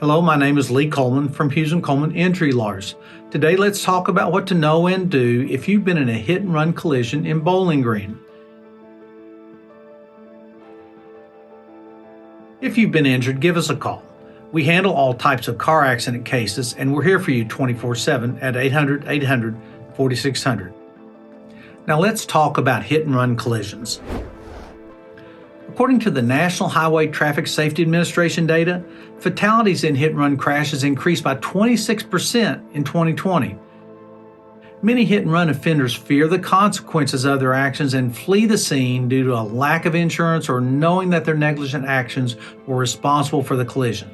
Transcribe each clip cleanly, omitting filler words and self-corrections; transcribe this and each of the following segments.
Hello, my name is Lee Coleman from Hughes Coleman Injury Lawyers. Today let's talk about what to know and do if you've been in a hit-and-run collision in Bowling Green. If you've been injured, give us a call. We handle all types of car accident cases and we're here for you 24/7 at 800-800-4600. Now let's talk about hit-and-run collisions. According to the National Highway Traffic Safety Administration data, fatalities in hit-and-run crashes increased by 26% in 2020. Many hit-and-run offenders fear the consequences of their actions and flee the scene due to a lack of insurance or knowing that their negligent actions were responsible for the collision.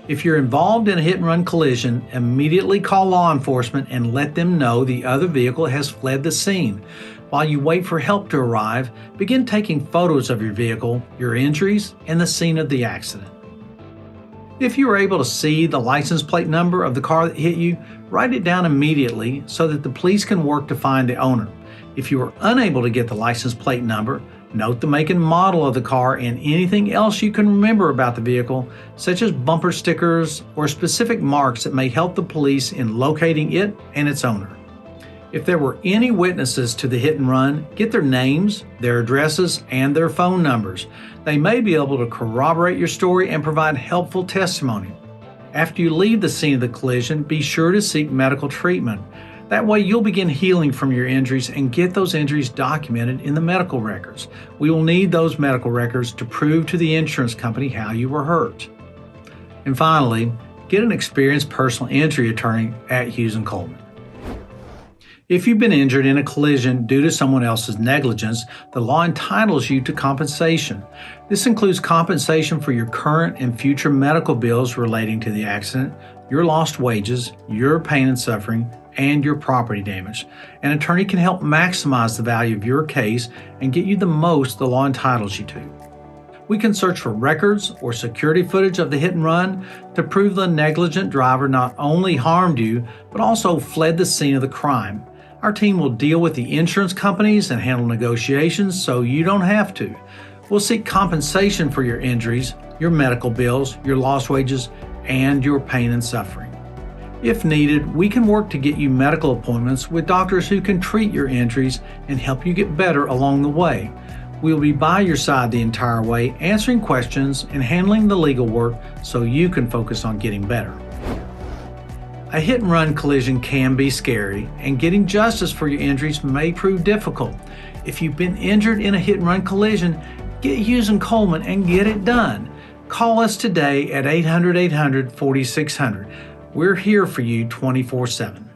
If you're involved in a hit-and-run collision, immediately call law enforcement and let them know the other vehicle has fled the scene. While you wait for help to arrive, begin taking photos of your vehicle, your injuries, and the scene of the accident. If you are able to see the license plate number of the car that hit you, write it down immediately so that the police can work to find the owner. If you are unable to get the license plate number, note the make and model of the car and anything else you can remember about the vehicle, such as bumper stickers or specific marks that may help the police in locating it and its owner. If there were any witnesses to the hit and run, get their names, their addresses, and their phone numbers. They may be able to corroborate your story and provide helpful testimony. After you leave the scene of the collision, be sure to seek medical treatment. That way you'll begin healing from your injuries and get those injuries documented in the medical records. We will need those medical records to prove to the insurance company how you were hurt. And finally, get an experienced personal injury attorney at Hughes Coleman. If you've been injured in a collision due to someone else's negligence, the law entitles you to compensation. This includes compensation for your current and future medical bills relating to the accident, your lost wages, your pain and suffering, and your property damage. An attorney can help maximize the value of your case and get you the most the law entitles you to. We can search for records or security footage of the hit and run to prove the negligent driver not only harmed you, but also fled the scene of the crime. Our team will deal with the insurance companies and handle negotiations so you don't have to. We'll seek compensation for your injuries, your medical bills, your lost wages, and your pain and suffering. If needed, we can work to get you medical appointments with doctors who can treat your injuries and help you get better along the way. We'll be by your side the entire way, answering questions and handling the legal work so you can focus on getting better. A hit-and-run collision can be scary, and getting justice for your injuries may prove difficult. If you've been injured in a hit-and-run collision, get Hughes Coleman and get it done. Call us today at 800-800-4600. We're here for you 24/7.